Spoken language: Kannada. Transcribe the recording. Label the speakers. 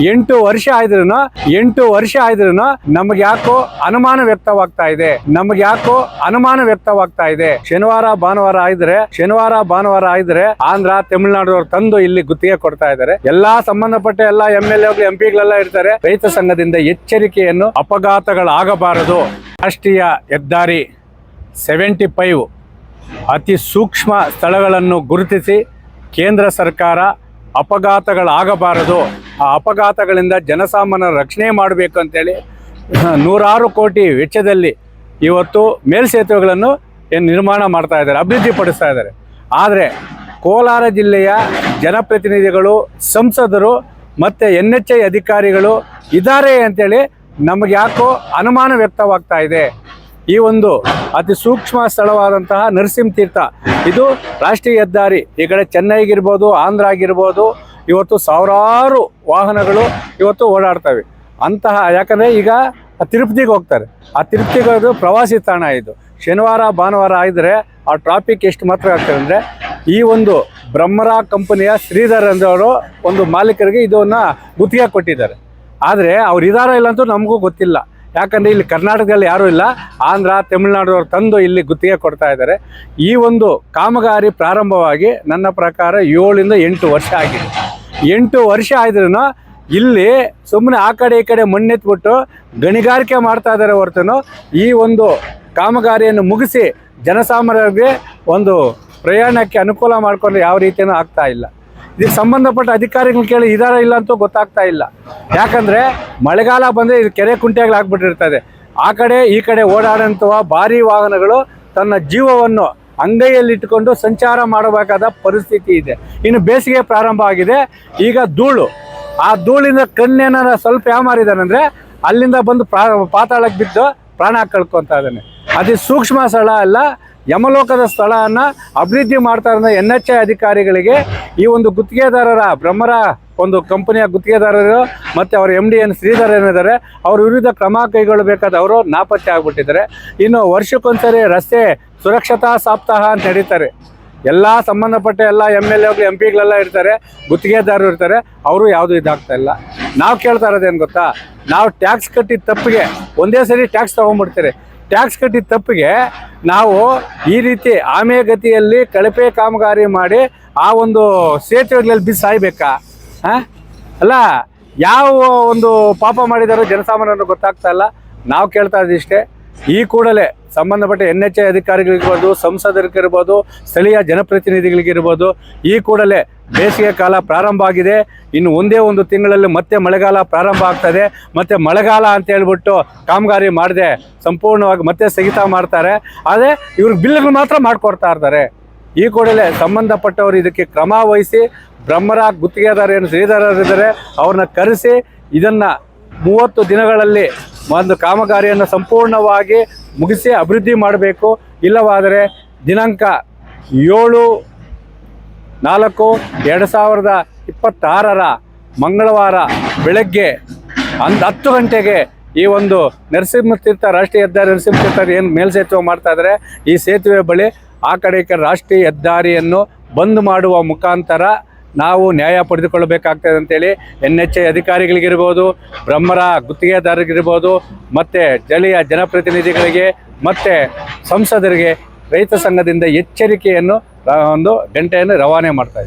Speaker 1: 8 ವರ್ಷ ಆದ್ರೂ ನಮ್ಗೆ ಯಾಕೋ ಅನುಮಾನ ವ್ಯಕ್ತವಾಗ್ತಾ ಇದೆ. ಶನಿವಾರ ಭಾನುವಾರ ಆಯ್ದ್ರೆ ಆಂಧ್ರ ತಮಿಳುನಾಡು ತಂದು ಇಲ್ಲಿ ಗುತ್ತಿಗೆ ಕೊಡ್ತಾ ಇದ್ದಾರೆ. ಎಲ್ಲಾ ಸಂಬಂಧಪಟ್ಟ ಎಲ್ಲಾ MLA MP ಇರ್ತಾರೆ. ರೈತ ಸಂಘದಿಂದ ಎಚ್ಚರಿಕೆಯನ್ನು, ಅಪಘಾತಗಳಾಗಬಾರದು. ರಾಷ್ಟ್ರೀಯ ಹೆದ್ದಾರಿ 75 ಅತಿ ಸೂಕ್ಷ್ಮ ಸ್ಥಳಗಳನ್ನು ಗುರುತಿಸಿ ಕೇಂದ್ರ ಸರ್ಕಾರ ಅಪಘಾತಗಳಾಗಬಾರದು, ಆ ಅಪಘಾತಗಳಿಂದ ಜನಸಾಮಾನ್ಯರ ರಕ್ಷಣೆ ಮಾಡಬೇಕು ಅಂತೇಳಿ 100 ಕೋಟಿ ವೆಚ್ಚದಲ್ಲಿ ಇವತ್ತು ಮೇಲ್ಸೇತುವೆಗಳನ್ನು ನಿರ್ಮಾಣ ಮಾಡ್ತಾ ಇದ್ದಾರೆ, ಅಭಿವೃದ್ಧಿ ಪಡಿಸ್ತಾ ಇದ್ದಾರೆ. ಆದರೆ ಕೋಲಾರ ಜಿಲ್ಲೆಯ ಜನಪ್ರತಿನಿಧಿಗಳು, ಸಂಸದರು ಮತ್ತು NHAI ಅಧಿಕಾರಿಗಳು ಇದ್ದಾರೆ ಅಂತೇಳಿ ನಮಗೆ ಯಾಕೋ ಅನುಮಾನ ವ್ಯಕ್ತವಾಗ್ತಾ ಇದೆ. ಈ ಒಂದು ಅತಿ ಸೂಕ್ಷ್ಮ ಸ್ಥಳವಾದಂತಹ ನರಸಿಂಹತೀರ್ಥ, ಇದು ರಾಷ್ಟ್ರೀಯ ಹೆದ್ದಾರಿ. ಈ ಕಡೆ ಚೆನ್ನೈಗಿರ್ಬೋದು, ಆಂಧ್ರ ಆಗಿರ್ಬೋದು, ಇವತ್ತು ಸಾವಿರಾರು ವಾಹನಗಳು ಇವತ್ತು ಓಡಾಡ್ತವೆ. ಅಂತಹ ಯಾಕಂದರೆ ಈಗ ತಿರುಪತಿಗೆ ಹೋಗ್ತಾರೆ, ಆ ತಿರುಪತಿಗೆ ಹೋಗೋದು ಪ್ರವಾಸಿ ತಾಣ. ಇದು ಶನಿವಾರ ಭಾನುವಾರ ಆಗಿದ್ರೆ ಆ ಟ್ರಾಫಿಕ್ ಎಷ್ಟು ಮಾತ್ರ ಆಗ್ತದೆ ಅಂದರೆ, ಈ ಒಂದು ಬ್ರಹ್ಮರಾ ಕಂಪನಿಯ ಶ್ರೀಧರ್ ಅಂದವರು ಒಂದು ಮಾಲೀಕರಿಗೆ ಇದನ್ನು ಗುತ್ತಿಗೆ ಕೊಟ್ಟಿದ್ದಾರೆ. ಆದರೆ ಅವ್ರು ಇದಾರೋ ಇಲ್ಲ ಅಂತೂ ನಮಗೂ ಗೊತ್ತಿಲ್ಲ. ಯಾಕಂದರೆ ಇಲ್ಲಿ ಕರ್ನಾಟಕದಲ್ಲಿ ಯಾರೂ ಇಲ್ಲ, ಆಂಧ್ರ ತಮಿಳುನಾಡು ತಂದು ಇಲ್ಲಿ ಗುತ್ತಿಗೆ ಕೊಡ್ತಾ ಇದ್ದಾರೆ. ಈ ಒಂದು ಕಾಮಗಾರಿ ಪ್ರಾರಂಭವಾಗಿ ನನ್ನ ಪ್ರಕಾರ 7 ರಿಂದ 8 ವರ್ಷ ಆಗಿದೆ. 8 ವರ್ಷ ಆದ್ರೂ ಇಲ್ಲಿ ಸುಮ್ಮನೆ ಆ ಕಡೆ ಈ ಕಡೆ ಮಣ್ಣೆತ್ಬಿಟ್ಟು ಗಣಿಗಾರಿಕೆ ಮಾಡ್ತಾ ಇದ್ದಾರೆ ಹೊರತು ಈ ಒಂದು ಕಾಮಗಾರಿಯನ್ನು ಮುಗಿಸಿ ಜನಸಾಮಾನ್ಯರಿಗೆ ಒಂದು ಪ್ರಯಾಣಕ್ಕೆ ಅನುಕೂಲ ಮಾಡಿಕೊಂಡು ಯಾವ ರೀತಿಯೂ ಆಗ್ತಾ ಇಲ್ಲ. ಇದಕ್ಕೆ ಸಂಬಂಧಪಟ್ಟ ಅಧಿಕಾರಿಗಳು ಕೇಳಿ ಇದಾರ ಇಲ್ಲ ಅಂತೂ ಗೊತ್ತಾಗ್ತಾ ಇಲ್ಲ. ಯಾಕಂದರೆ ಮಳೆಗಾಲ ಬಂದರೆ ಇದು ಕೆರೆ ಕುಂಟೆಗಳು ಆಗ್ಬಿಟ್ಟಿರ್ತದೆ. ಆ ಕಡೆ ಈ ಕಡೆ ಓಡಾಡಂತಹ ಭಾರಿ ವಾಹನಗಳು ತನ್ನ ಜೀವವನ್ನು ಅಂಗೈಯಲ್ಲಿಟ್ಟುಕೊಂಡು ಸಂಚಾರ ಮಾಡಬೇಕಾದ ಪರಿಸ್ಥಿತಿ ಇದೆ. ಇನ್ನು ಬೇಸಿಗೆ ಪ್ರಾರಂಭ ಆಗಿದೆ. ಈಗ ಧೂಳು, ಆ ಧೂಳಿಂದ ಕಣ್ಣೇನಾರ ಸ್ವಲ್ಪ ಯಾಮಾರಿದಾನಂದರೆ ಅಲ್ಲಿಂದ ಬಂದು ಪಾತಾಳಕ್ಕೆ ಬಿದ್ದು ಪ್ರಾಣ ಕಳ್ಕೊತಾ ಇದ್ದಾನೆ. ಅತಿ ಸೂಕ್ಷ್ಮ ಸ್ಥಳ ಅಲ್ಲ, ಯಮಲೋಕದ ಸ್ಥಳವನ್ನು ಅಭಿವೃದ್ಧಿ ಮಾಡ್ತಾ ಇರೋ NHAI ಅಧಿಕಾರಿಗಳಿಗೆ ಈ ಒಂದು ಗುತ್ತಿಗೆದಾರರ ಬ್ರಹ್ಮರಾ ಒಂದು ಕಂಪನಿಯ ಗುತ್ತಿಗೆದಾರರು ಮತ್ತು ಅವರ MD ಶ್ರೀಧರ್ ಏನಿದ್ದಾರೆ, ಅವ್ರ ವಿರುದ್ಧ ಕ್ರಮ ಕೈಗೊಳ್ಳಬೇಕಾದ ಅವರು ನಾಪತ್ತೆ ಆಗಿಬಿಟ್ಟಿದ್ದಾರೆ. ಇನ್ನು ವರ್ಷಕ್ಕೊಂದ್ಸರಿ ರಸ್ತೆ ಸುರಕ್ಷತಾ ಸಪ್ತಾಹ ಅಂತ ನಡೀತಾರೆ. ಎಲ್ಲ ಸಂಬಂಧಪಟ್ಟ ಎಲ್ಲ MLA MP ಇರ್ತಾರೆ, ಗುತ್ತಿಗೆದಾರರು ಇರ್ತಾರೆ, ಅವರು ಯಾವುದೂ ಇದಾಗ್ತಾ ಇಲ್ಲ. ನಾವು ಕೇಳ್ತಾ ಇರೋದೇನು ಗೊತ್ತಾ, ನಾವು ಟ್ಯಾಕ್ಸ್ ಕಟ್ಟಿದ ತಪ್ಪಿಗೆ ಒಂದೇ ಸರಿ ಟ್ಯಾಕ್ಸ್ ತೊಗೊಂಡ್ಬಿಡ್ತೀರಿ. ಟ್ಯಾಕ್ಸ್ ಕಟ್ಟಿದ ತಪ್ಪಿಗೆ ನಾವು ಈ ರೀತಿ ಆಮೆಗತಿಯಲ್ಲಿ ಕಳಪೆ ಕಾಮಗಾರಿ ಮಾಡಿ ಆ ಒಂದು ಸೇತುವೆಗಳಲ್ಲಿ ಬಿದ್ದು ಸಾಯ್ಬೇಕಾ? ಅಲ್ಲ, ಯಾವ ಒಂದು ಪಾಪ ಮಾಡಿದಾರೋ ಜನಸಾಮಾನ್ಯರು ಗೊತ್ತಾಗ್ತಾ ಇಲ್ಲ. ನಾವು ಕೇಳ್ತಾ ಇದ್ದಿಷ್ಟೇ, ಈ ಕೂಡಲೇ ಸಂಬಂಧಪಟ್ಟ NHAI ಅಧಿಕಾರಿಗಳಿರ್ಬೋದು, ಸಂಸದರಿಗಿರ್ಬೋದು, ಸ್ಥಳೀಯ ಜನಪ್ರತಿನಿಧಿಗಳಿಗಿರ್ಬೋದು, ಈ ಕೂಡಲೇ ಬೇಸಿಗೆ ಕಾಲ ಪ್ರಾರಂಭ ಆಗಿದೆ. ಇನ್ನು ಒಂದೇ ಒಂದು ತಿಂಗಳಲ್ಲಿ ಮತ್ತೆ ಮಳೆಗಾಲ ಪ್ರಾರಂಭ ಆಗ್ತದೆ. ಮತ್ತು ಮಳೆಗಾಲ ಅಂತ ಹೇಳ್ಬಿಟ್ಟು ಕಾಮಗಾರಿ ಮಾಡದೆ ಸಂಪೂರ್ಣವಾಗಿ ಮತ್ತೆ ಸ್ಥಗಿತ ಮಾಡ್ತಾರೆ. ಆದರೆ ಇವ್ರಿಗೆ ಬಿಲ್ಗಳು ಮಾತ್ರ ಮಾಡಿಕೊಡ್ತಾ ಇರ್ತಾರೆ. ಈ ಕೂಡಲೇ ಸಂಬಂಧಪಟ್ಟವರು ಇದಕ್ಕೆ ಕ್ರಮ ವಹಿಸಿ ಬ್ರಹ್ಮರಾ ಗುತ್ತಿಗೆದಾರ ಏನು ಶ್ರೀಧರರಿದ್ದಾರೆ ಅವ್ರನ್ನ ಕರೆಸಿ ಇದನ್ನು 30 ದಿನಗಳಲ್ಲಿ ಒಂದು ಕಾಮಗಾರಿಯನ್ನು ಸಂಪೂರ್ಣವಾಗಿ ಮುಗಿಸಿ ಅಭಿವೃದ್ಧಿ ಮಾಡಬೇಕು. ಇಲ್ಲವಾದರೆ ದಿನಾಂಕ 7/4/2026 ಮಂಗಳವಾರ ಬೆಳಗ್ಗೆ 10 ಗಂಟೆಗೆ ಈ ಒಂದು ನರಸಿಂಹತೀರ್ಥ ರಾಷ್ಟ್ರೀಯ ಹೆದ್ದಾರಿ ನರಸಿಂಹತೀರ್ಥ ಏನು ಮೇಲ್ಸೇತುವೆ ಮಾಡ್ತಾ ಇದ್ದಾರೆ, ಈ ಸೇತುವೆ ಬಳಿ ಆ ಕಡೆ ಈ ಕಡೆ ರಾಷ್ಟ್ರೀಯ ಹೆದ್ದಾರಿಯನ್ನು ಬಂದ್ ಮಾಡುವ ಮುಖಾಂತರ ನಾವು ನ್ಯಾಯ ಪಡೆದುಕೊಳ್ಳಬೇಕಾಗ್ತದೆ ಅಂತೇಳಿ NHAI ಅಧಿಕಾರಿಗಳಿಗಿರ್ಬೋದು, ಬ್ರಹ್ಮರಾ ಗುತ್ತಿಗೆದಾರರಿಗಿರ್ಬೋದು, ಮತ್ತು ಸ್ಥಳೀಯ ಜನಪ್ರತಿನಿಧಿಗಳಿಗೆ ಮತ್ತು ಸಂಸದರಿಗೆ ರೈತ ಸಂಘದಿಂದ ಎಚ್ಚರಿಕೆಯನ್ನು ಒಂದು ಗಂಟೆಯನ್ನು ರವಾನೆ ಮಾಡ್ತಾ ಇದ್ದೀವಿ.